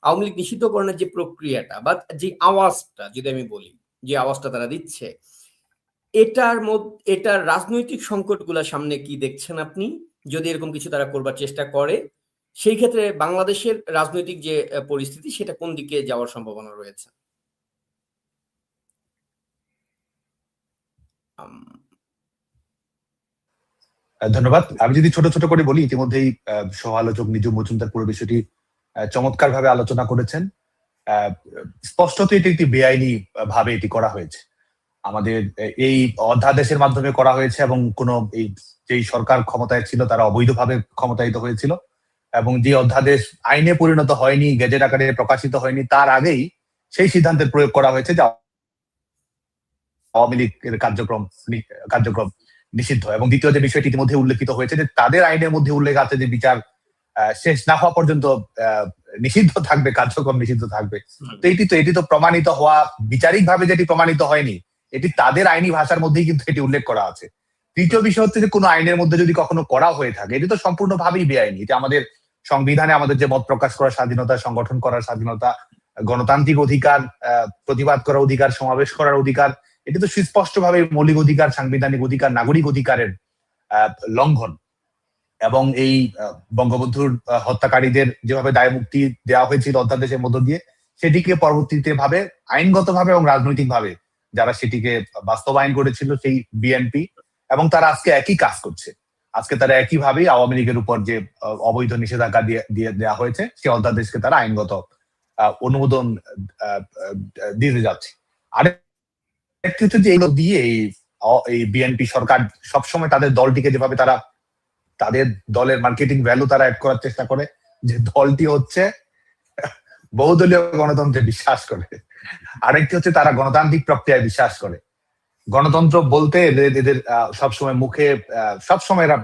আওয়ামী লীগ নিষিদ্ধকরণের যে প্রক্রিয়াটা বা যে আওয়াজটা যদি আমি বলি, যে আওয়াজটা তারা দিচ্ছে, এটার রাজনৈতিক সংকটগুলা সামনে কি দেখছেন আপনি? যদি এরকম কিছু তারা করবার চেষ্টা করে, সেই ক্ষেত্রে বাংলাদেশের রাজনৈতিক যে পরিস্থিতি সেটা কোন দিকে যাওয়ার সম্ভাবনা রয়েছে? আম ধন্যবাদ। আমি যদি ছোট ছোট করে বলি, ইতিমধ্যেই সহ-আলোচক নিজু মজুমদার পুরো বিষয়টি চমৎকার ভাবে আলোচনা করেছেন। স্পষ্টত এটি একটি বেআইনি ভাবে এটি করা হয়েছে। আমাদের এই অধ্যাদেশের মাধ্যমে করা হয়েছে এবং কোন এই যেই সরকার ক্ষমতায় ছিল তারা অবৈধভাবে ক্ষমতায়িত হয়েছিল এবং যে অধ্যাদেশ আইনে পরিণত হয়নি, গেজেট আকারে প্রকাশিত হয়নি, তার আগেই সেই সিদ্ধান্তের প্রয়োগ করা হয়েছে যে আওয়ামী লীগের কার্যক্রম নিষিদ্ধ। এবং দ্বিতীয় যে বিষয়টি ইতিমধ্যে উল্লেখিত হয়েছে যে তাদের আইনের মধ্যে উল্লেখ আছে যে বিচার শেষ না হওয়া পর্যন্ত নিষিদ্ধ থাকবে, কার্যক্রম নিষিদ্ধ থাকবে। তো এটি তো প্রমাণিত হওয়া, বিচারিক ভাবে যেটি প্রমাণিত হয়নি, এটি তাদের আইনি ভাষার মধ্যেই কিন্তু এটি উল্লেখ করা আছে। তৃতীয় বিষয় হচ্ছে যে কোনো আইনের মধ্যে যদি কখনো করা হয়ে থাকে, এটি তো সম্পূর্ণভাবেই বেআইনি। এটা আমাদের সংবিধানে আমাদের যে মত প্রকাশ করার স্বাধীনতা, সংগঠন করার স্বাধীনতা, গণতান্ত্রিক অধিকার, প্রতিবাদ করার অধিকার, সমাবেশ করার অধিকার, এটি তো সুস্পষ্টভাবে মৌলিক অধিকার, সাংবিধানিক অধিকার, নাগরিক অধিকারের লঙ্ঘন। এবং এই বঙ্গবন্ধুর হত্যাকারীদের যেভাবে দায় মুক্তি দেওয়া হয়েছিল অধ্যাদেশের মধ্য দিয়ে, সেটিকে পরবর্তীতে ভাবে আইনগতভাবে এবং রাজনৈতিকভাবে যারা সেটিকে বাস্তবায়ন করেছিল সেই বিএনপি, এবং তারা আজকে একই কাজ করছে। আজকে তারা একইভাবেই আওয়ামী লীগের উপর যে অবৈধ নিষেধাজ্ঞা দিয়ে দেওয়া হয়েছে সেই অধ্যাদেশকে তারা আইনগত অনুমোদন দিতে যাচ্ছে। আরেকটি হচ্ছে যে এগুলো দিয়ে এই বিএনপি সরকার সবসময় তাদের দলটিকে যেভাবে তারা তাদের দলের মার্কেটিং ভ্যালু তারা অ্যাড করার চেষ্টা করে, যে দলটি হচ্ছে বহুদলীয় গণতন্ত্রে বিশ্বাস করে। আরেকটি হচ্ছে তারা গণতান্ত্রিক প্রক্রিয়ায় বিশ্বাস করে। গণতন্ত্র বলতে এদের সবসময় মুখে সবসময় এরা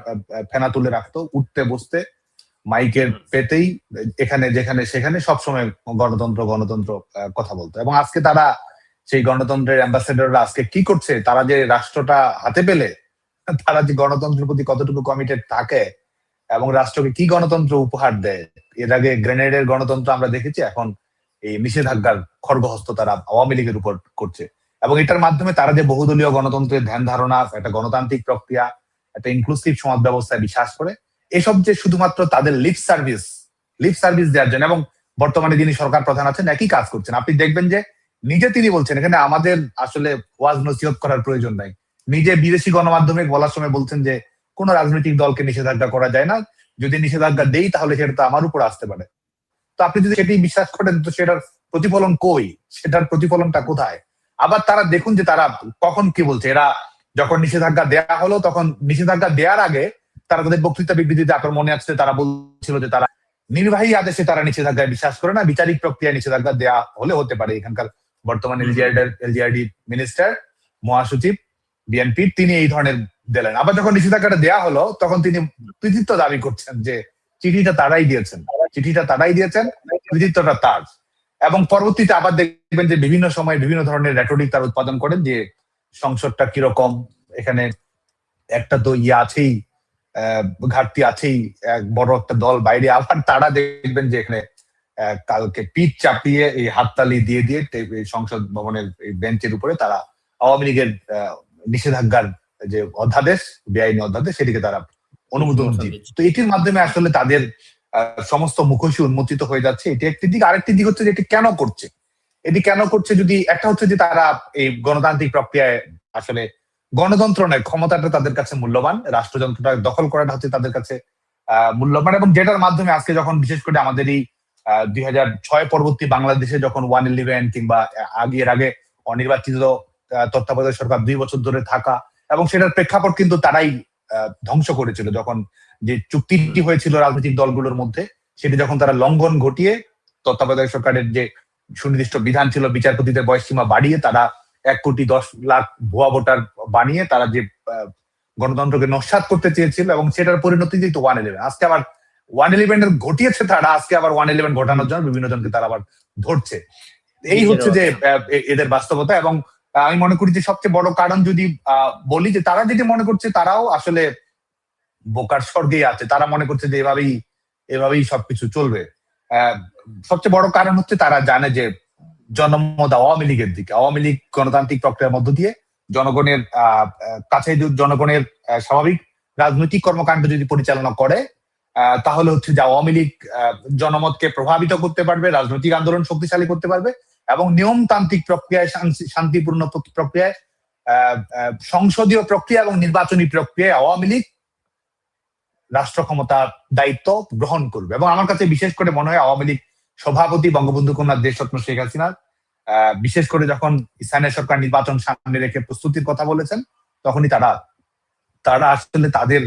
ফেনা তুলে রাখতো, উঠতে বসতে মাইকের পেতেই এখানে যেখানে সেখানে সবসময় গণতন্ত্র গণতন্ত্র কথা বলতো। এবং আজকে তারা সেই গণতন্ত্রের অ্যাম্বাসেডররা আজকে কি করছে, তারা যে রাষ্ট্রটা হাতে পেলে তারা যে গণতন্ত্রের প্রতি কতটুকু কমিটেড থাকে এবং রাষ্ট্রকে কি গণতন্ত্র উপহার দেয়। এর আগে গ্রেনেডের গণতন্ত্র আমরা দেখেছি, এখন এই নিষেধাজ্ঞার খড়গহস্ত তারা আওয়ামী লীগের উপর করছে। এবং এটার মাধ্যমে তারা যে বহুদলীয় গণতন্ত্রের ধ্যান ধারণা, একটা গণতান্ত্রিক প্রক্রিয়া, একটা ইনক্লুসিভ সমাজ ব্যবস্থায় বিশ্বাস করে, এসব যে শুধুমাত্র তাদের লিপ সার্ভিস দেওয়ার জন্য। এবং বর্তমানে যিনি সরকার প্রধান আছেন একই কাজ করছেন। আপনি দেখবেন যে নিজে তিনি বলছেন এখানে আমাদের আসলে ওয়াজ নসিহত করার প্রয়োজন নাই। নিজে বিদেশি গণমাধ্যমে বলার সময় বলছেন যে কোন রাজনৈতিক দলকে নিষেধাজ্ঞা করা যায় না, যদি নিষেধাজ্ঞা দেই তাহলে সেটা তো আমার উপর আসতে পারে। তো আপনি যদি সেটি বিশ্বাস করেন তো সেটার প্রতিফলন কই, সেটার প্রতিফলনটা কোথায়? আবার তারা দেখুন যে তারা কখন কি বলছে। এরা যখন নিষেধাজ্ঞা দেয়া হলো তখন নিষেধাজ্ঞা দেওয়ার আগে তারা তাদের বক্তৃতা বিবৃতিতে, আপনার মনে আছে, তারা বলছিল যে তারা নির্বাহী আদেশে তারা নিষেধাজ্ঞায় বিশ্বাস করে না, বিচারিক প্রক্রিয়া নিষেধাজ্ঞা দেওয়া হলে হতে পারে। এখানকার বর্তমানে এলজিআরডি মিনিস্টার, মহাসচিব বিএনপি, তিনি এই ধরনের দিলেন। আবার যখন নিষেধাজ্ঞাটা দেওয়া হলো তখন তিনি কৃতিত্ব দাবি করছেন যে চিঠিটা তারাই দিয়েছেন, কৃতিত্বটা তার। এবং পরবর্তীতে আবার দেখবেন যে বিভিন্ন সময় বিভিন্ন ধরনের রেটরিক তারা উৎপাদন করেন যে সংসদটা কিরকম, এখানে একটা তো আছেই, ঘাটতি আছেই, এক বড় একটা দল বাইরে। আবার তারা দেখবেন যে এখানে কালকে পিঠ চাপিয়ে এই হাততালি দিয়ে দিয়ে সংসদ ভবনের বেঞ্চের উপরে তারা আওয়ামী লীগের নিষেধাজ্ঞার যে অধ্যাদেশ, বেআইনি অধ্যাদেশ, সেটিকে তারা অনুমোদন দিচ্ছে। তো এটির মাধ্যমে আসলে তাদের সমস্ত মুখোশী উন্মোচিত হয়ে যাচ্ছে। এটি একটি দিক। আরেকটি দিক হচ্ছে যে এটি কেন করছে, যদি একটা হচ্ছে যে তারা এই গণতান্ত্রিক প্রক্রিয়ায় আসলে গণতন্ত্র নয়, ক্ষমতাটা তাদের কাছে মূল্যবান, রাষ্ট্রযন্ত্রটা দখল করাটা হচ্ছে তাদের কাছে মূল্যবান। এবং যেটার মাধ্যমে আজকে যখন বিশেষ করে আমাদের এই 2006 পরবর্তী বাংলাদেশে যখন 111 কিংবা এর আগে অনির্বাচিত তত্ত্বাবধায়ক সরকার 2 বছর ধরে থাকা, এবং সেটার প্রেক্ষাপট কিন্তু তারাই ধ্বংস করেছিল। যখন যে চুক্তিটি হয়েছিল রাজনৈতিক দলগুলোর মধ্যে, সেটি যখন তারা লঙ্ঘন ঘটিয়ে তত্ত্বাবধায়ক সরকারের যে সুনির্দিষ্ট বিধান ছিল বিচারপতিদের বয়সসীমা বাড়িয়ে তারা 1,10,00,000 ভুয়া ভোটার বানিয়ে তারা যে গণতন্ত্রকে নস্যাৎ করতে চেয়েছিল, এবং সেটার পরিণতিতেই তো 111। আজকে আবার 111 এর ঘটিয়েছে তারা, আজকে আবার 111 ঘটানোর জন্য বিভিন্ন জনকে তারা আবার ধরছে। এই হচ্ছে যে এদের বাস্তবতা। এবং আমি মনে করি যে সবচেয়ে বড় কারণ যদি বলি, যে তারা যেটি মনে করছে তারাও আসলে বোকার স্বর্গেই আছে। তারা মনে করছে যে এভাবেই সবকিছু চলবে। সবচেয়ে বড় কারণ হচ্ছে তারা জানে যে জনমত আওয়ামী লীগের দিকে। আওয়ামী লীগ গণতান্ত্রিক প্রক্রিয়ার মধ্য দিয়ে জনগণের কাছে জনগণের স্বাভাবিক রাজনৈতিক কর্মকাণ্ড যদি পরিচালনা করে, তাহলে হচ্ছে যে আওয়ামী লীগ জনমতকে প্রভাবিত করতে পারবে, রাজনৈতিক আন্দোলন শক্তিশালী করতে পারবে এবং নিয়মতান্ত্রিক প্রক্রিয়ায়, শান্তিপূর্ণ প্রক্রিয়ায়, সংসদীয় প্রক্রিয়া এবং নির্বাচনী প্রক্রিয়ায় আওয়ামী লীগ রাষ্ট্র ক্ষমতার দায়িত্ব গ্রহণ করবে। এবং আমার কাছে বিশেষ করে মনে হয় আওয়ামী লীগ সভাপতি বঙ্গবন্ধু কন্যা দেশরত্ন শেখ হাসিনা বিশেষ করে যখন স্থানীয় সরকার নির্বাচন সামনে রেখে প্রস্তুতির কথা বলেছেন, তখনই তারা আসলে তাদের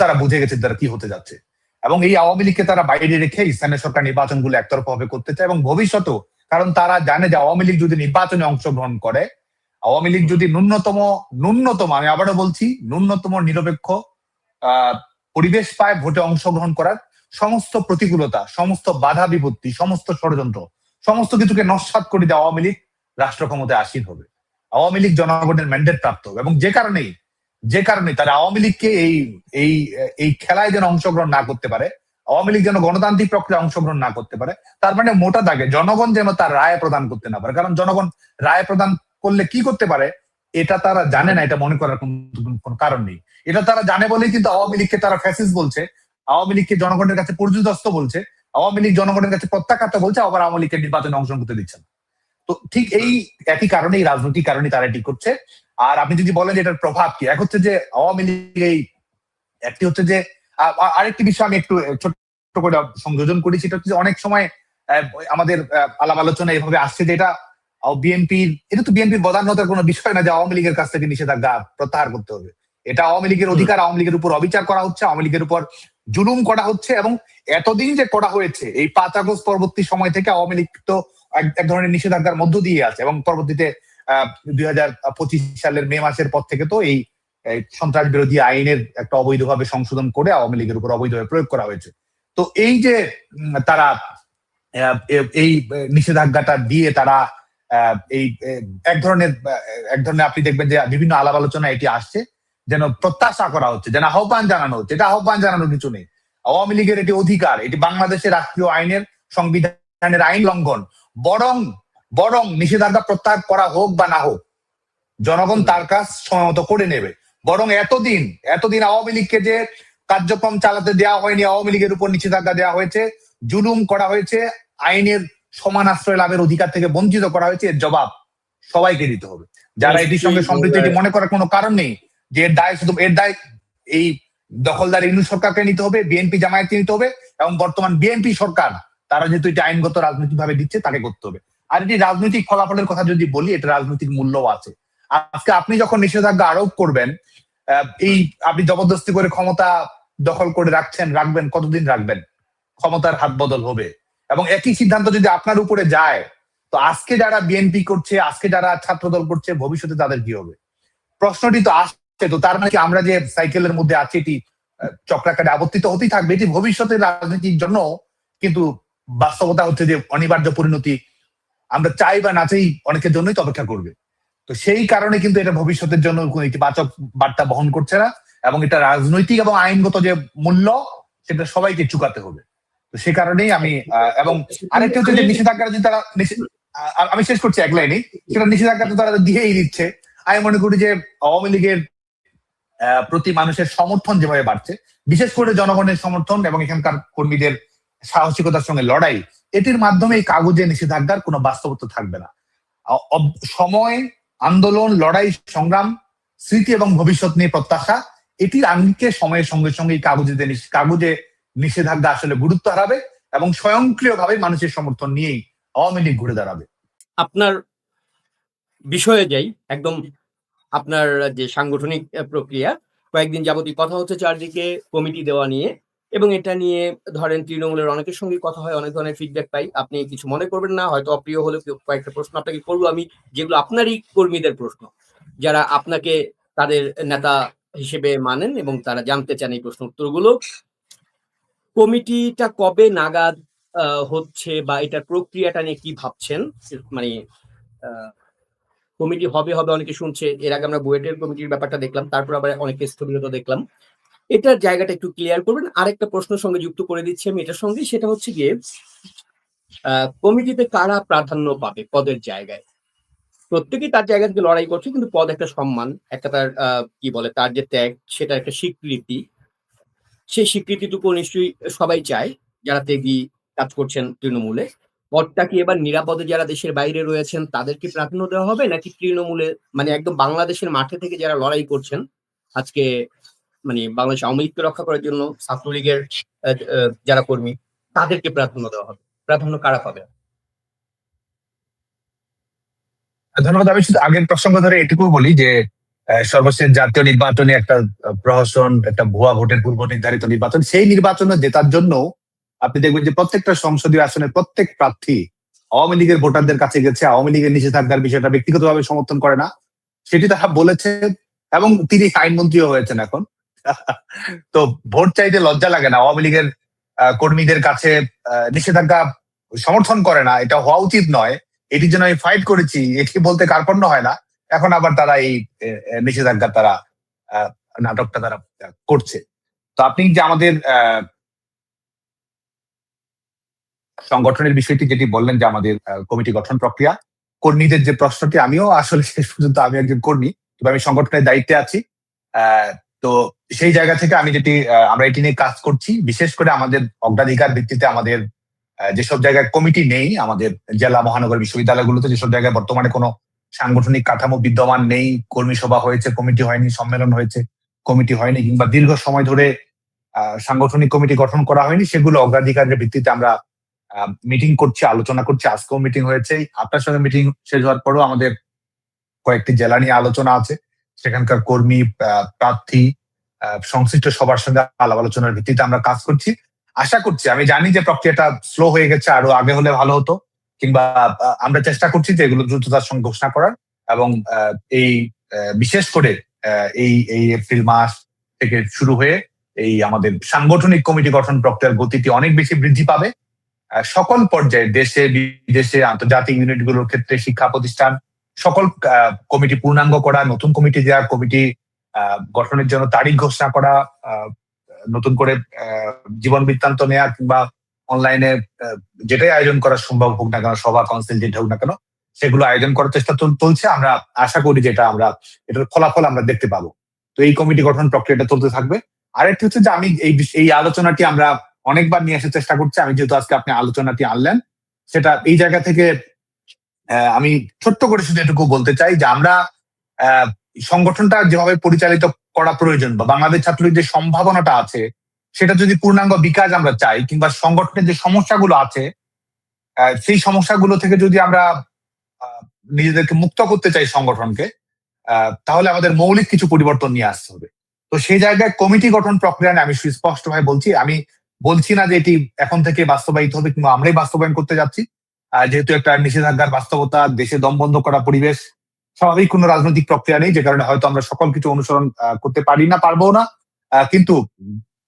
তারা বুঝে গেছে তারা কি হতে যাচ্ছে। এবং এই আওয়ামী লীগকে তারা বাইরে রেখে স্থানীয় সরকার নির্বাচনগুলো একতরফা ভাবে করতে চায় এবং ভবিষ্যতেও, কারণ তারা জানে যে আওয়ামী লীগ যদি নির্বাচনে অংশগ্রহণ করে, আওয়ামী লীগ যদি ন্যূনতম আমি আবারও বলছি ন্যূনতম নিরপেক্ষ পরিবেশ পায় ভোটে অংশগ্রহণ করার, সমস্ত প্রতিকূলতা, সমস্ত বাধা বিপত্তি, সমস্ত ষড়যন্ত্র, সমস্ত কিছুকে নস্যাৎ করে দিয়ে আওয়ামী লীগ রাষ্ট্র ক্ষমতায় আসীন হবে। আওয়ামী লীগ জনগণের ম্যান্ডেট প্রাপ্ত হবে এবং যে কারণে তারা আওয়ামী লীগকে এই খেলায় যেন অংশগ্রহণ না করতে পারে, আওয়ামী লীগ যেন গণতান্ত্রিক প্রক্রিয়ায় অংশগ্রহণ না করতে পারে, তার মানে মোটা দাগে জনগণ যেন তার রায় প্রদান করতে না পারে। কারণ জনগণ রায় প্রদান করলে কি করতে পারে এটা তারা জানে না, এটা মনে করার কোনো কারণ নেই। এটা তারা জানে বলেই কিন্তু আওয়ামী লীগকে তারা ফ্যাসিস্ট বলছে, আওয়ামী লীগকে জনগণের কাছে পর্যুদস্ত বলছে, আওয়ামী লীগ জনগণের কাছে প্রত্যাখ্যাত বলছে, আবার আওয়ামী লীগকে নির্বাচনে অংশগ্রহণ করতে দিচ্ছে না। তো ঠিক এই একই কারণে, এই রাজনৈতিক কারণে তারা এটি করছে। আর আপনি যদি বলেন এটার প্রভাব কি, এক হচ্ছে যে আওয়ামী লীগ একটি হচ্ছে যে আরেকটি বিষয় আমি একটু ছোট্ট করে সংযোজন করি, সেটা হচ্ছে যে অনেক সময় আমাদের আলাপ আলোচনা এভাবে আসছে যে এটা তো বিএনপির বদান্যতার কোনো বিষয় না যে আওয়ামী লীগের কাছ থেকে নিষেধাজ্ঞা প্রত্যাহার করতে হবে। এটা আওয়ামী লীগের অধিকার, আওয়ামী লীগের উপর অবিচার করা হচ্ছে, আওয়ামী লীগের উপর জুলুম করা হচ্ছে। এবং এতদিন যে করা হয়েছে, এই 5 আগস্ট পরবর্তী সময় থেকে আওয়ামী লীগ তো এক ধরনের নিষেধাজ্ঞার মধ্য দিয়ে আছে এবং পরবর্তীতে 2025 সালের মে মাসের পর থেকে তো এই সন্ত্রাস বিরোধী আইনের একটা অবৈধভাবে সংশোধন করে আওয়ামী লীগের উপর অবৈধভাবে প্রয়োগ করা হয়েছে। তো এই যে তারা এই নিষেধাজ্ঞাটা দিয়ে তারা এই এক ধরনের আপনি দেখবেন যে বিভিন্ন আলাপ আলোচনা এটি আসছে, যেন প্রত্যাশা করা হচ্ছে, যেন আহ্বান জানানো হচ্ছে। এটা আহ্বান জানানোর কিছু নেই। আওয়ামী লীগের এটি অধিকার, এটি বাংলাদেশের রাষ্ট্রীয় আইনের, সংবিধানের আইন লঙ্ঘন। বরং নিষেধাজ্ঞা প্রত্যাহার করা হোক বা না হোক, জনগণ তার কাজ সময় মতো করে নেবে। বরং এতদিন আওয়ামী লীগকে যে কার্যক্রম চালাতে দেওয়া হয়নি, আওয়ামী লীগের উপর নিষেধাজ্ঞা দেওয়া হয়েছে, জুলুম করা হয়েছে, আইনের সমান আশ্রয় লাভের অধিকার থেকে বঞ্চিত করা হয়েছে, এর জবাব সবাইকে দিতে হবে। যারা এটির সঙ্গে সম্পৃক্ত, এটি মনে করার কোনো কারণ নেই যে এর দায় এই দখলদার ইউনূস সরকারকে নিতে হবে, বিএনপি জামায়াতকে নিতে হবে এবং বর্তমান বিএনপি সরকার তারা যেহেতু এটা আইনগত রাজনৈতিক ভাবে দিচ্ছে তাকে করতে হবে। আর এটি রাজনৈতিক ফলাফলের কথা যদি বলি, এটা রাজনৈতিক মূল্যও আছে। আজকে আপনি যখন নিষেধাজ্ঞা আরোপ করবেন, আপনি জবরদস্তি করে ক্ষমতা দখল করে রাখবেন, কতদিন রাখবেন? ক্ষমতার হাত বদল হবে এবং একই সিদ্ধান্ত যদি আপনার উপরে যায়, তো আজকে যারা বিএনপি করছে, আজকে যারা ছাত্রদল করছে, ভবিষ্যতে তাদের কি হবে? প্রশ্নটি তো আসছে। তো তার মানে কি আমরা যে সাইকেলের মধ্যে আছি এটি চক্রাকারে আবর্তিত হতেই থাকবে? এটি ভবিষ্যতের রাজনীতির জন্য কিন্তু বাস্তবতা হচ্ছে যে অনিবার্য পরিণতি, আমরা চাই বা না চাই অনেকের জন্যই তো অপেক্ষা করবে। তো সেই কারণে কিন্তু এটা ভবিষ্যতের জন্য কোনো ইতিবাচক বার্তা বহন করছে না এবং এটা রাজনৈতিক এবং আইনগত যে মূল্য সেটা সবাইকে চুকাতে হবে। তো সে কারণেই আমি এবং আরেকটা হচ্ছে যে নিষেধাজ্ঞা যদি তারা আমি শেষ করছি এক লাইনে, সেটা নিষেধাজ্ঞা তো তারা দিয়েই দিচ্ছে। আমি মনে করি যে আওয়ামী লীগের প্রতি মানুষের সমর্থন যেভাবে বাড়ছে, বিশেষ করে জনগণের সমর্থন এবং এখানকার কর্মীদের সাহসিকতার সঙ্গে লড়াই, এটির মাধ্যমে এই কাগজে নিষেধাজ্ঞার কোনো বাস্তবতা থাকবে না। সময়, আন্দোলন, লড়াই, সংগ্রাম, স্মৃতি এবং ভবিষ্যৎ নিয়ে প্রত্যাশা, এটির আঙ্গিকে সময়ের সঙ্গে সঙ্গে এই কাগজে নিষেধাজ্ঞা আসলে গুরুত্ব হারাবে এবং স্বয়ংক্রিয়ভাবে মানুষের সমর্থন নিয়েই আওয়ামী লীগ ঘুরে দাঁড়াবে। আপনার বিষয়ে যাই, একদম আপনার যে সাংগঠনিক প্রক্রিয়া, কয়েকদিন যাবতীয় কথা হচ্ছে চারদিকে কমিটি দেওয়া নিয়ে, এবং এটা নিয়ে ধরেন তৃণমূলের অনেকের সঙ্গে কথা হয়, অনেক ধরনের ফিডব্যাক পাই। আপনি কিছু মনে করবেন না, হয়তো অপ্রিয় হলে কয়েকটা প্রশ্ন আপনাকে করবো আমি, যেগুলো আপনারই কর্মীদের প্রশ্ন, যারা আপনাকে তাদের নেতা হিসেবে মানেন এবং তারা জানতে চান এই প্রশ্ন উত্তরগুলো। কমিটিটা কবে নাগাদ হচ্ছে বা এটার প্রক্রিয়াটা নিয়ে কি ভাবছেন? মানে কমিটি হবে অনেকে শুনছে, এর আগে আমরা বুয়েটের কমিটির ব্যাপারটা দেখলাম, তারপর আবার অনেকে স্থগিত দেখলাম। এটার জায়গাটা একটু ক্লিয়ার করবেন। আরেকটা প্রশ্নের সঙ্গে যুক্ত করে দিচ্ছি আমি এটার সঙ্গে, সেটা হচ্ছে গিয়ে কমিটিতে কারা প্রাধান্য পাবে পদের জায়গায়? প্রত্যেকেই তার জায়গা থেকে লড়াই করছে কিন্তু পদ একটা সম্মান, একটা তার কি বলে তার যে ত্যাগ সেটার একটা স্বীকৃতি। সেই স্বীকৃতিটুকু নিশ্চয়ই সবাই চায়, যারা ত্যাগী কাজ করছেন তৃণমূলে। পদটা কি এবার নিরাপদে যারা দেশের বাইরে রয়েছেন তাদেরকে প্রাধান্য দেওয়া হবে? নাকি তৃণমূলে মানে একদম বাংলাদেশের মাঠে থেকে যারা লড়াই করছেন, আজকে মানে বাংলাদেশ আওয়ামী লীগকে রক্ষা করার জন্য ছাত্রলীগের আ আ যারা কর্মী তাদেরকে প্রাধান্য দেওয়া হবে? প্রাধান্য কারা পাবে? ধন্যবাদ। আমি শুধু আগের প্রসঙ্গ ধরে এটুকু বলি যে সর্বশেষ জাতীয় নির্বাচনে একটা প্রহসন, একটা ভুয়া ভোটের পূর্ব নির্ধারিত নির্বাচন, সেই নির্বাচনে জেতার জন্য আপনি দেখবেন যে প্রত্যেকটা সংসদীয় আসনের প্রত্যেক প্রার্থী আওয়ামী লীগের ভোটারদের কাছে গেছে, আওয়ামী লীগের নিষেধাজ্ঞার বিষয়টা ব্যক্তিগতভাবে সমর্থন করে না, সেটি তারা বলেছে। এবং তিনি আইনমন্ত্রীও হয়েছেন এখন। তো ভোট চাইতে লজ্জা লাগে না, আওয়ামী লীগের কর্মীদের কাছে নিষেধাজ্ঞা সমর্থন করে না, এটা হওয়া উচিত নয়, এটির জন্য আমি ফাইট করেছি, এটি বলতে কার্পণ্য হয় না। এখন আবার তারা এই নিষেধাজ্ঞা তারা আহ, নাটকটা তারা করছে। তো আপনি যে আমাদের সংগঠনের বিষয়টি যেটি বললেন যে আমাদের কমিটি গঠন প্রক্রিয়া, কর্মীদের যে প্রশ্নটি, আমিও আসলে শেষ পর্যন্ত আমি একজন কর্মী, তবে আমি সংগঠনের দায়িত্বে আছি। আহ, তো সেই জায়গা থেকে আমি যেটি আমরা এটি নিয়ে কাজ করছি, বিশেষ করে আমাদের অগ্রাধিকার ভিত্তিতে আমাদের যেসব জায়গায় কমিটি নেই, আমাদের জেলা মহানগর বিশ্ববিদ্যালয়গুলোতে যেসব জায়গায় বর্তমানে কোনো সাংগঠনিক কাঠামো বিদ্যমান নেই, কর্মী সভা হয়েছে কমিটি হয়নি, সম্মেলন হয়েছে কমিটি হয়নি, কিংবা দীর্ঘ সময় ধরে সাংগঠনিক কমিটি গঠন করা হয়নি, সেগুলো অগ্রাধিকারের ভিত্তিতে আমরা মিটিং করছি, আলোচনা করছি। আজকেও মিটিং হয়েছে, আপনার সঙ্গে মিটিং শেষ হওয়ার পরেও আমাদের কয়েকটি জেলা নিয়ে আলোচনা আছে, সেখানকার কর্মী, প্রার্থী, সংশ্লিষ্ট সবার সঙ্গে আলাপ আলোচনার ভিত্তিতে আমরা কাজ করছি। আশা করছি, আমি জানি যে প্রক্রিয়াটা স্লো হয়ে গেছে, আরো আগে হলে ভালো হতো, কিংবা আমরা চেষ্টা করছি যে এগুলো দ্রুততার সঙ্গে ঘোষণা করার। এবং এই বিশেষ করে এই এই এপ্রিল মাস থেকে শুরু হয়ে এই আমাদের সাংগঠনিক কমিটি গঠন প্রক্রিয়ার গতিটি অনেক বেশি বৃদ্ধি পাবে। সকল পর্যায়ে, দেশে বিদেশে, আন্তর্জাতিক ইউনিটগুলোর ক্ষেত্রে, শিক্ষা প্রতিষ্ঠান, সকল কমিটি পূর্ণাঙ্গ করা, নতুন কমিটি দেওয়া, কমিটি গঠনের জন্য তারিখ ঘোষণা করা, নতুন করে জীবন বৃত্তান্ত নেওয়া, কিংবা অনলাইনে যেটাই আয়োজন করা সম্ভব হোক না কেন, সভা কাউন্সিল যেটা হোক না কেন, সেগুলো আয়োজন করার চেষ্টা চলছে। আমরা আশা করি যে আমরা এটার ফলাফল আমরা দেখতে পাবো। তো এই কমিটি গঠন প্রক্রিয়াটা চলতে থাকবে। আরেকটি হচ্ছে যে আমি এই আলোচনাটি আমরা অনেকবার নিয়ে আসার চেষ্টা করছি। আমি যেহেতু আজকে আপনি আলোচনাটি আনলেন, সেটা এই জায়গা থেকে আমি ছোট্ট করে শুধু এটুকু বলতে চাই যে আমরা সংগঠনটা যেভাবে পরিচালিত করা প্রয়োজন, বা বাংলাদেশ ছাত্রলীগের যে সম্ভাবনাটা আছে, সেটা যদি পূর্ণাঙ্গ বিকাশ আমরা চাই, কিংবা সংগঠনের যে সমস্যাগুলো আছে সেই সমস্যাগুলো থেকে যদি আমরা নিজেদেরকে মুক্ত করতে চাই সংগঠনকে, তাহলে আমাদের মৌলিক কিছু পরিবর্তন নিয়ে আসতে হবে। তো সেই জায়গায় কমিটি গঠন প্রক্রিয়া নিয়ে আমি সুস্পষ্টভাবে বলছি, আমি বলছি না যে এটি এখন থেকে বাস্তবায়িত হবে কিংবা আমরাই বাস্তবায়ন করতে যাচ্ছি। যেহেতু একটা নিষেধাজ্ঞার বাস্তবতা, দেশে দম বন্ধ করা পরিবেশ, স্বাভাবিক কোনো রাজনৈতিক প্রক্রিয়া নেই, যে কারণে হয়তো আমরা সকল কিছু অনুসরণ করতে পারি না, পারবো না। কিন্তু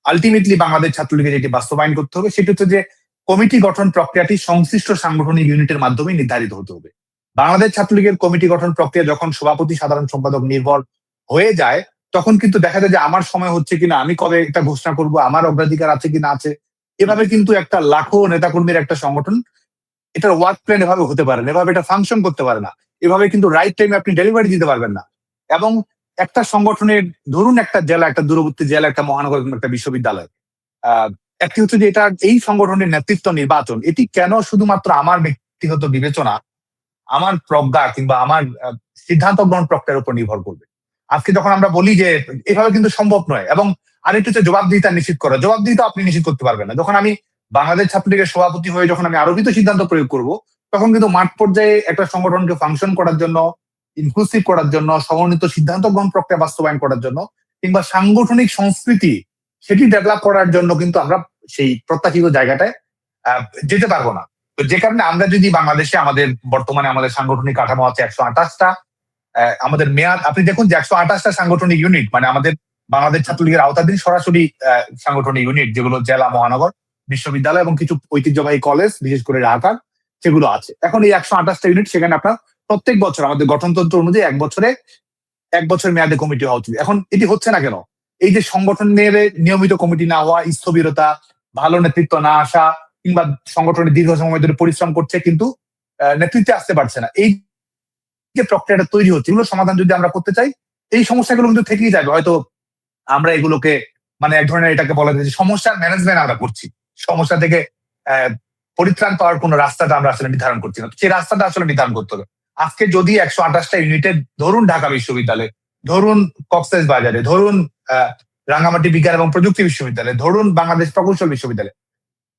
আলটিমেটলি বাংলাদেশ ছাত্রলীগের যেটি বাস্তবায়ন করতে হবে সেটি হচ্ছে যে কমিটি গঠন প্রক্রিয়াটি সংশ্লিষ্ট সাংগঠনিক ইউনিটের মাধ্যমে নির্ধারিত হতে হবে। বাংলাদেশ ছাত্রলীগের কমিটি গঠন প্রক্রিয়া যখন সভাপতি, সাধারণ সম্পাদক নির্ভর হয়ে যায়, তখন কিন্তু দেখা যায় যে আমার সময় হচ্ছে কিনা, আমি কবে এটা ঘোষণা করব, আমার অগ্রাধিকার আছে কিনা আছে, এভাবে কিন্তু একটা লাখো নেতাকর্মীর একটা সংগঠন, এটার ওয়ার্ক প্ল্যান এভাবে হতে পারে না, এভাবে এটা ফাংশন করতে পারে না, এভাবে কিন্তু রাইট টাইমে আপনি ডেলিভারি দিতে পারবেন না। এবং একটা সংগঠনের, ধরুন একটা জেলা, একটা দূরবর্তী জেলা, একটা মহানগর, একটা বিশ্ববিদ্যালয়, একটি হচ্ছে যে এটা এই সংগঠনের নেতৃত্ব নির্বাচন, এটি কেন শুধুমাত্র আমার ব্যক্তিগত বিবেচনা, আমার প্রজ্ঞা কিংবা আমার সিদ্ধান্ত গ্রহণ প্রক্রিয়ার উপর নির্ভর করবে। আজকে যখন আমরা বলি যে এভাবে কিন্তু সম্ভব নয়, এবং আরেকটু হচ্ছে জবাবদিহিতা নিশ্চিত করা, জবাবদিহিতা আপনি নিশ্চিত করতে পারবেন না। যখন আমি বাংলাদেশ ছাত্রলীগের সভাপতি হয়ে যখন আমি আরোপিত সিদ্ধান্ত প্রয়োগ করব, তখন কিন্তু মাঠ পর্যায়ে একটা সংগঠনকে ফাংশন করার জন্য, ইনক্লুসিভ করার জন্য, সমন্বিত সিদ্ধান্ত গ্রহণ প্রক্রিয়া বাস্তবায়ন করার জন্য, কিংবা সাংগঠনিক সংস্কৃতি সেটি ডেভেলপ করার জন্য কিন্তু আমরা সেই প্রত্যাশিত জায়গাটায় যেতে পারবো না। তো যে কারণে আমরা যদি বাংলাদেশে, আমাদের বর্তমানে আমাদের সাংগঠনিক কাঠামো আছে 128টা, আমাদের মেয়াদ আপনি দেখুন যে 128টা সাংগঠনিক ইউনিট, মানে আমাদের বাংলাদেশ ছাত্রলীগের আওতাধীন সরাসরি সাংগঠনিক ইউনিট, যেগুলো জেলা, মহানগর, বিশ্ববিদ্যালয় এবং কিছু ঐতিহ্যবাহী কলেজ, বিশেষ করে ঢাকার, সেগুলো আছে। এখন এই 128টা ইউনিট, সেখানে আপনার প্রত্যেক বছর আমাদের গঠনতন্ত্র অনুযায়ী এক বছর মেয়াদে কমিটি হওয়া উচিত। এখন এটি হচ্ছে না কেন? এই যে সংগঠনের নিয়মিত কমিটি না হওয়া, স্থবিরতা, ভালো নেতৃত্ব না আসা, কিংবা সংগঠনে দীর্ঘ সময় ধরে পরিশ্রম করছে কিন্তু নেতৃত্বে আসতে পারছে না। এই যে প্রক্রিয়াটা তৈরি হচ্ছে, এগুলো সমাধান যদি আমরা করতে চাই, এই সমস্যাগুলো কিন্তু থেকেই যাবে। হয়তো আমরা এগুলোকে মানে এক ধরনের এটাকে বলা যায় যে সমস্যার ম্যানেজমেন্ট আমরা করছি, সমস্যা থেকে আহ, পরিত্রাণ পাওয়ার কোন রাস্তাটা আমরা আসলে নির্ধারণ করছি না। সেই রাস্তাটা আসলে নির্ধারণ করতে হবে। আজকে যদি 128টা ইউনিটের, ধরুন ঢাকা বিশ্ববিদ্যালয়, ধরুন কক্সেস বাজারে, ধরুন রাঙ্গামাটি বিজ্ঞান এবং প্রযুক্তি বিশ্ববিদ্যালয়, ধরুন বাংলাদেশ প্রকৌশল বিশ্ববিদ্যালয়,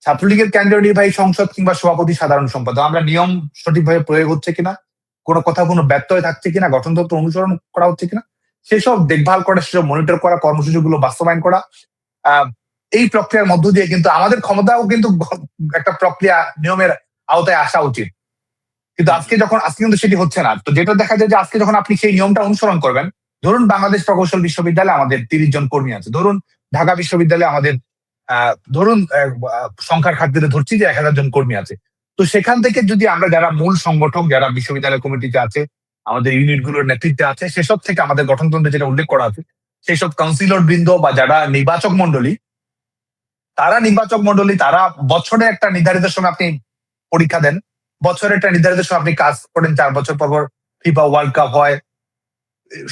ছাত্রলীগের কেন্দ্রীয় নির্বাহী সংসদ কিংবা সভাপতি সাধারণ সম্পাদক, আমরা নিয়ম সঠিকভাবে প্রয়োগ হচ্ছে কিনা, কোনো ব্যত্যয় থাকছে কিনা, গঠনতন্ত্র অনুসরণ করা হচ্ছে কিনা, সেসব দেখভাল করা, সেসব মনিটর করা, কর্মসূচিগুলো বাস্তবায়ন করা, আহ এই প্রক্রিয়ার মধ্য দিয়ে কিন্তু আমাদের ক্ষমতাও কিন্তু একটা প্রক্রিয়া নিয়মের আওতায় আসা উচিত। কিন্তু আজকে কিন্তু সেটি হচ্ছে না। তো যেটা দেখা যায় যে আজকে যখন আপনি সেই নিয়মটা অনুসরণ করবেন, ধরুন বাংলাদেশ প্রকৌশল বিশ্ববিদ্যালয়ে আমাদের 30 জন কর্মী আছে, ধরুন ঢাকা বিশ্ববিদ্যালয়ে আমাদের ধরুন সংখ্যার খাতিরে ধরছি যে 1000 জন কর্মী আছে। তো সেখান থেকে যদি আমরা যারা মূল সংগঠক, যারা বিশ্ববিদ্যালয় কমিটিতে আছে, আমাদের ইউনিট গুলোর নেতৃত্বে আছে, সেসব থেকে আমাদের গঠনতন্ত্রে যেটা উল্লেখ করা আছে, সেসব কাউন্সিলর বৃন্দ বা যারা নির্বাচক মন্ডলী, তারা বছরে একটা নির্ধারিত সময় আপনি পরীক্ষা দেন, বছরে একটা নির্ধারিত সময় আপনি কাজ করেন, 4 বছর পর ফিফা ওয়ার্ল্ড কাপ হয়,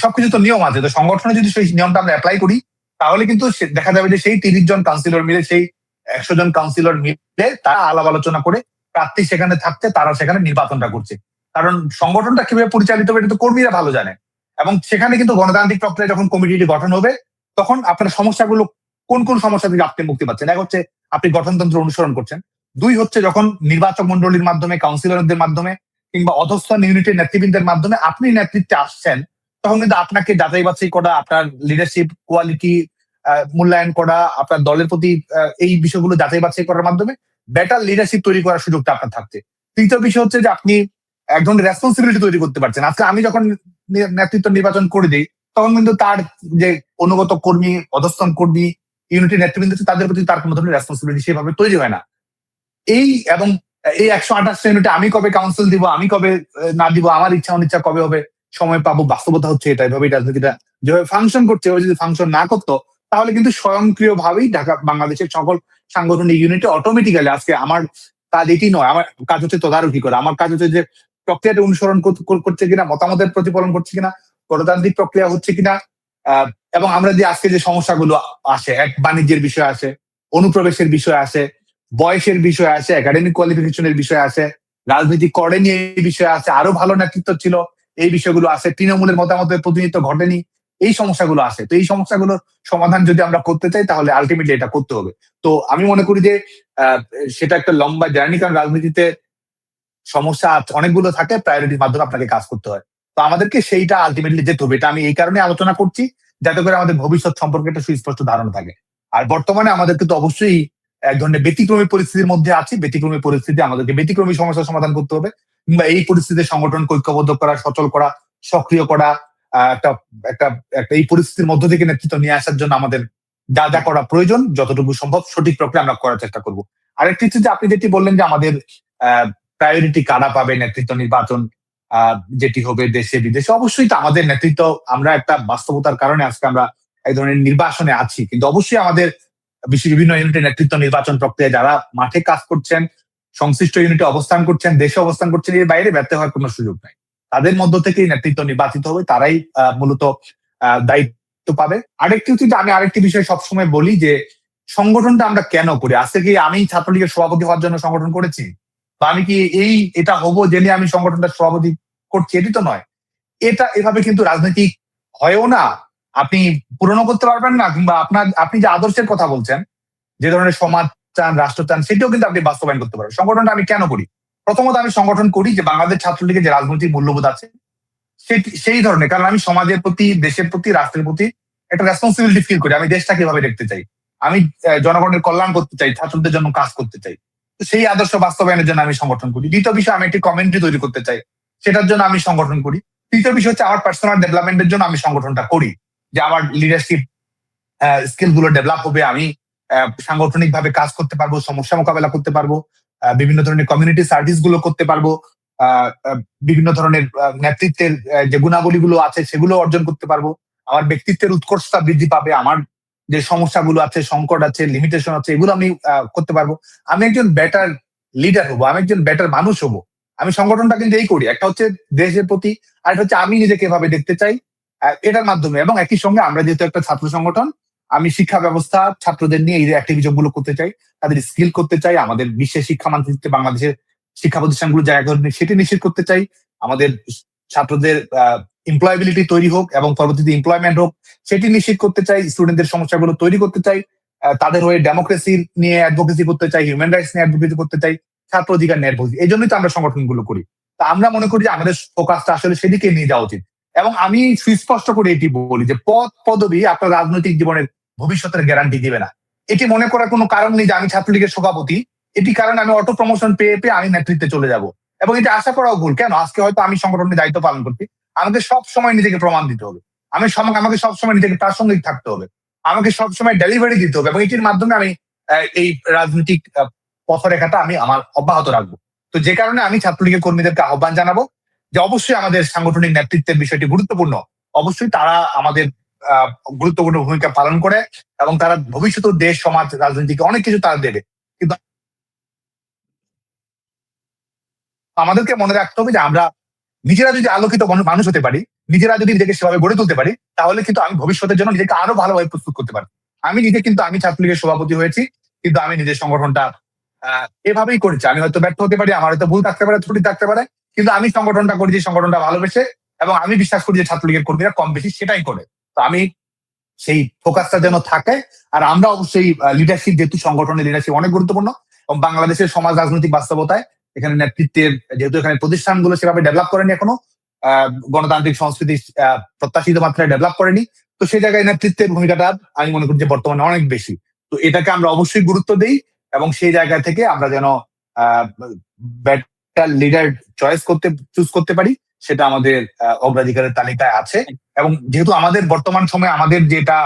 সবকিছু তো নিয়ম আছে। তো সংগঠনে যদি সেই নিয়মটা আমরা অ্যাপ্লাই করি, তাহলে কিন্তু দেখা যাবে যে সেই 30 জন কাউন্সিলর মিলে, সেই 100 জন কাউন্সিলর মিলে তারা আলাপ আলোচনা করে প্রার্থী সেখানে থাকতে তারা সেখানে নির্বাচনটা করছে। কারণ সংগঠনটা কিভাবে পরিচালিত হবে এটা তো কর্মীরা ভালো জানে। এবং সেখানে কিন্তু গণতান্ত্রিক প্রক্রিয়া যখন কমিটিটি গঠন হবে, তখন আপনার সমস্যাগুলো কোন কোন সমস্যা থেকে আপনি মুক্তি পাচ্ছেন। এক হচ্ছে আপনি গঠনতন্ত্র অনুসরণ করছেন, 2 হচ্ছে যখন নির্বাচক মন্ডলীর মাধ্যমে, কাউন্সিলরদের মাধ্যমে কিংবা অধস্তন ইউনিটের নেতৃবৃন্দের মাধ্যমে আপনি নেতৃত্বে আসছেন, তখন কিন্তু আপনাকে যাচাই বাছাই করা, আপনার লিডারশিপ কোয়ালিটি মূল্যায়ন করা, আপনার দলের প্রতি এই বিষয়গুলো যাচাই বাছাই করার মাধ্যমে বেটার লিডারশিপ তৈরি করার সুযোগটা আপনার থাকছে। তৃতীয় বিষয় হচ্ছে যে আপনি এক ধরনের রেসপন্সিবিলিটি তৈরি করতে পারছেন। আজকে আমি যখন নেতৃত্ব নির্বাচন করে দিই, তখন কিন্তু তার যে অনুগত কর্মী, অধস্তন কর্মী, ইউনিটের নেতৃবৃন্দ আছে, তাদের প্রতি তার কোনো ধরনের রেসপন্সিবিলিটি সেভাবে তৈরি হয় না। এবং এই 128 ইউনিটে আমি কবে কাউন্সিল দিব, আমি কবে না দিব, আমার ইচ্ছা অনিচ্ছা কবে হবে, সময় পাবো, বাস্তবতা হচ্ছে এটা, এভাবেই রাজনীতিটা যেভাবে ফাংশন করছে, এভাবে যদি ফাংশন না করতো, তাহলে কিন্তু স্বয়ংক্রিয়ভাবেই ঢাকা বাংলাদেশের সকল সাংগঠনিক ইউনিটে অটোমেটিক্যালি, আজকে আমার কাজ এটি নয়, আমার কাজ হচ্ছে তদারকি করা, আমার কাজ হচ্ছে যে প্রক্রিয়াটা অনুসরণ করছে কিনা, মতামতের প্রতিফলন করছে কিনা, গণতান্ত্রিক প্রক্রিয়া হচ্ছে কিনা। এবং আমরা যে আজকে যে সমস্যাগুলো আসে, এক বাণিজ্যের বিষয় আসে, অনুপ্রবেশের বিষয় আসে, বয়সের বিষয় আসে, একাডেমিক কোয়ালিফিকেশনের বিষয় আসে, রাজনীতি করেনি এই বিষয় আছে, আরো ভালো নেতৃত্ব ছিল এই বিষয়গুলো আছে, তৃণমূলের মতামতের প্রতিনিধিত্ব ঘটেনি, এই সমস্যাগুলো আছে। তো এই সমস্যাগুলোর সমাধান যদি আমরা করতে চাই, তাহলে আলটিমেটলি এটা করতে হবে। তো আমি মনে করি যে সেটা একটা লম্বা জার্নি, কারণ রাজনীতিতে সমস্যা অনেকগুলো থাকে, প্রায়োরিটির মাধ্যমে আপনাকে কাজ করতে হয়। তো আমাদেরকে সেইটা আলটিমেটলি যেতে হবে। এটা আমি এই কারণে আলোচনা করছি, যাতে করে আমাদের ভবিষ্যৎ সম্পর্কে একটা সুস্পষ্ট ধারণা থাকে। আর বর্তমানে আমাদেরকে তো অবশ্যই এক ধরনের ব্যতিক্রমী পরিস্থিতির মধ্যে আছি। ব্যতিক্রমী পরিস্থিতি, আমাদেরকে ব্যতিক্রমী সমস্যার সমাধান করতে হবে, কিংবা এই পরিস্থিতিতে সংগঠনকে ঐক্যবদ্ধ করা, সচল করা, সক্রিয় করা, একটা একটা একটা এই পরিস্থিতির মধ্য থেকে নেতৃত্ব নিয়ে আসার জন্য আমাদের যা যা করা প্রয়োজন, যতটুকু সম্ভব সঠিক প্রক্রিয়া আমরা করার চেষ্টা করব। আরেকটি হচ্ছে যে আপনি যেটি বললেন যে আমাদের প্রায়োরিটি কারা পাবে নেতৃত্ব নির্বাচন যেটি হবে দেশে বিদেশে, অবশ্যই তো আমাদের নেতৃত্ব, আমরা একটা বাস্তবতার কারণে আজকে আমরা এক ধরনের নির্বাসনে আছি, কিন্তু অবশ্যই আমাদের বিভিন্ন ইউনিটের নেতৃত্ব নির্বাচন প্রক্রিয়া যারা মাঠে কাজ করছেন, সংশ্লিষ্ট ইউনিটে অবস্থান করছেন, দেশে অবস্থান করছেন, এর বাইরে ব্যর্থ হওয়ার কোনো সুযোগ নাই। তাদের মধ্য থেকেই নেতৃত্ব নির্বাচিত হবে, তারাই মূলত দায়িত্ব পাবে। আরেকটি হচ্ছে আমি আরেকটি বিষয় সবসময় বলি যে সংগঠনটা আমরা কেন করি। আজকে কি আমি ছাত্রলীগের সভাপতি হওয়ার জন্য সংগঠন করেছি, বা আমি কি এটা হবো জেনে আমি সংগঠনটা সভাপতি করছি, এটি তো নয়। এটা এভাবে কিন্তু রাজনৈতিক হয়ও না, আপনি পূরণ করতে পারবেন না, কিংবা আপনি যে আদর্শের কথা বলছেন, যে ধরনের সমাজ চান, রাষ্ট্র চান, সেটাও কিন্তু আপনি বাস্তবায়ন করতে পারবেন। সংগঠনটা আমি কেন করি? প্রথমত আমি সংগঠন করি যে বাংলাদেশ ছাত্রলীগের যে রাজনৈতিক মূল্যবোধ আছে সেই ধরনের, কারণ আমি সমাজের প্রতি, দেশের প্রতি, রাষ্ট্রের প্রতি একটা রেসপন্সিবিলিটি ফিল করি। আমি দেশটাকে এভাবে দেখতে চাই, আমি জনগণের কল্যাণ করতে চাই, ছাত্রদের জন্য কাজ করতে চাই। সেই আদর্শ বাস্তবায়নের জন্য আমি সংগঠন করি। দ্বিতীয় বিষয়, আমি একটি কমিউনিটি তৈরি করতে চাই, সেটার জন্য আমি সংগঠন করি। তৃতীয় বিষয় হচ্ছে আমার পার্সোনাল ডেভেলপমেন্টের জন্য আমি সংগঠনটা করি, যে আমার লিডারশিপ স্কিল গুলো ডেভেলপ হবে, আমি সাংগঠনিক ভাবে কাজ করতে পারবো, সমস্যা মোকাবেলা করতে পারবো, বিভিন্ন ধরনের কমিউনিটি সার্ভিস গুলো করতে পারবো, বিভিন্ন ধরনের নেতৃত্বের যে গুণাবলী গুলো আছে সেগুলো অর্জন করতে পারবো, আমার ব্যক্তিত্বের উৎকর্ষতা বৃদ্ধি পাবে, আমার যে সমস্যাগুলো আছে, সংকট আছে, লিমিটেশন আছে, এগুলো আমি করতে পারবো। আমি একজন বেটার লিডার হবো, আমি একজন বেটার মানুষ হবো। আমি সংগঠনটা কিন্তু এই করি, একটা হচ্ছে দেশের প্রতি, আর একটা হচ্ছে আমি নিজেকে এভাবে দেখতে চাই এটার মাধ্যমে। এবং একই সঙ্গে আমরা যেহেতু একটা ছাত্র সংগঠন, আমি শিক্ষা ব্যবস্থা ছাত্রদের নিয়ে এই যে অ্যাক্টিভিজম গুলো করতে চাই, তাদের স্কিল করতে চাই, আমাদের বিশ্বের শিক্ষা মানচিত্রে বাংলাদেশের শিক্ষা প্রতিষ্ঠানগুলো জায়গা করে নিয়ে সেটি নিশ্চিত করতে চাই। আমাদের ছাত্রদের এমপ্লয়াবিলিটি তৈরি হোক এবং পরবর্তীতে এমপ্লয়মেন্ট হোক সেটি নিশ্চিত করতে চাই। স্টুডেন্টদের সমস্যাগুলো তৈরি করতে চাই, তাদের হয়ে ডেমোক্রেসি নিয়ে অ্যাডভোকেসি করতে চাই, হিউম্যান রাইটস নিয়ে অ্যাডভোকেসি করতে চাই, ছাত্র অধিকার নিয়ে অ্যাডভোকেসি। এই জন্যই তো আমরা সংগঠনগুলো করি। তা আমরা মনে করি যে আমাদের ফোকাসটা আসলে সেদিকে নিয়ে যাওয়া উচিত। এবং আমি সুস্পষ্ট করে এটি বলি যে পদ পদবি আপনার রাজনৈতিক জীবনের ভবিষ্যতের গ্যারান্টি দিবে না। এটি মনে করার কোনো কারণ নেই যে আমি ছাত্রলীগের সভাপতি, এটি কারণ আমি অটো প্রমোশন পেয়ে পেয়ে আমি নেতৃত্বে চলে যাব। এবং এটা আশা করাও ভুল। কেন? আজকে হয়তো আমি সংগঠনের দায়িত্ব পালন করছি, আমাকে সব সময় নিজেকে প্রমাণ দিতে হবে, আমাকে সবসময় নিজেকে প্রাসঙ্গিক থাকতে হবে, আমাকে সবসময় ডেলিভারি দিতে হবে, এবং এটির মাধ্যমে আমি এই রাজনৈতিক পথরেখাটা আমি আমার অব্যাহত রাখবো। তো যে কারণে আমি ছাত্রলীগের কর্মীদেরকে আহ্বান জানাবো যে অবশ্যই আমাদের সাংগঠনিক নেতৃত্বের বিষয়টি গুরুত্বপূর্ণ, অবশ্যই তারা আমাদের গুরুত্বপূর্ণ ভূমিকা পালন করে এবং তারা ভবিষ্যতে দেশ সমাজ রাজনীতিকে অনেক কিছু তারা দেবে। কিন্তু আমাদেরকে মনে রাখতে হবে যে আমরা নিজেরা যদি আলোকিত মানুষ হতে পারি, নিজেরা যদি নিজেকে সেভাবে গড়ে তুলতে পারি, তাহলে কিন্তু আমি ভবিষ্যতের জন্য নিজেকে আরো ভালোভাবে প্রস্তুত করতে পারি। আমি ছাত্রলীগের সভাপতি হয়েছি, কিন্তু আমি নিজের সংগঠনটা এভাবেই করেছি। আমি হয়তো ব্যর্থ হতে পারি, আমার হয়তো ভুল থাকতে পারে, ত্রুটি থাকতে পারে, কিন্তু আমি সংগঠনটা করেছি সংগঠনটা ভালোবেসে, এবং আমি বিশ্বাস করি যে ছাত্রলীগের কর্মীরা কম বেশি সেটাই করে। তো আমি সেই ফোকাসটা যেন থাকে। আর আমরা অবশ্যই লিডারশিপ, যেহেতু সংগঠনের লিডারশিপ অনেক গুরুত্বপূর্ণ, এবং বাংলাদেশের সমাজ রাজনৈতিক বাস্তবতায় এখানে নেতৃত্বের, যেহেতু এখানে প্রতিষ্ঠানগুলো সেভাবে ডেভেলপ করেনি এখনো, গণতান্ত্রিক সংস্কৃতি প্রত্যাশিত মাত্রায় ডেভেলপ করেনি, তো সেই জায়গায় নেতৃত্বের ভূমিকাটা আমি মনে করি যে বর্তমানে অনেক বেশি। তো এটাকে আমরা অবশ্যই গুরুত্ব দেই, এবং সেই জায়গা থেকে আমরা যেন বেটার লিডার চুজ করতে পারি, সেটা আমাদের অগ্রাধিকারের তালিকায় আছে। এবং যেহেতু আমাদের বর্তমান সময়ে আমাদের যেটা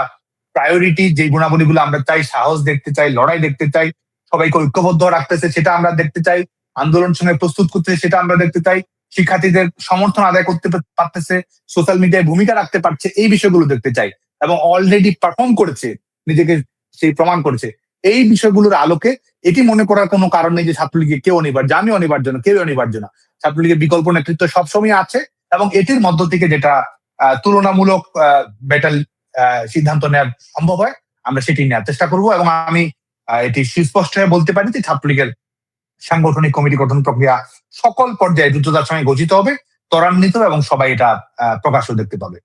প্রায়োরিটি, যে গুণাবলীগুলো আমরা চাই, সাহস দেখতে চাই, লড়াই দেখতে চাই, সবাইকে ঐক্যবদ্ধ রাখতেছে সেটা আমরা দেখতে চাই, আন্দোলন সময় প্রস্তুত করতেছে সেটা আমরা দেখতে চাই, শিক্ষার্থীদের সমর্থন আদায় করতে পারতেছে, সোশ্যাল মিডিয়ায় ভূমিকা রাখতে পারছে, এই বিষয়গুলো দেখতে চাই। এবং অলরেডি পারফর্ম করেছে, নিজেকে সেই প্রমাণ করেছে। এই বিষয়গুলোর আলোকে এটি মনে করার কোনো কারণ নেই যে ছাত্রলীগে কেউ অনিবার্য, আমি অনিবার্য না, কেউ অনিবার্য না। ছাত্রলীগের বিকল্প নেতৃত্ব সবসময় আছে, এবং এটির মধ্য থেকে যেটা তুলনামূলক বেটার সিদ্ধান্ত নেওয়া সম্ভব হয়, আমরা সেটি নেওয়ার চেষ্টা করব। এবং আমি এটি সুস্পষ্ট হয়ে বলতে পারি যে ছাত্রলীগের সাংগঠনিক কমিটি গঠন প্রক্রিয়া সকল পর্যায়ে দ্রুততার সঙ্গে ঘোষিত হবে, ত্বরান্বিত, এবং সবাই এটা প্রকাশও দেখতে পাবে।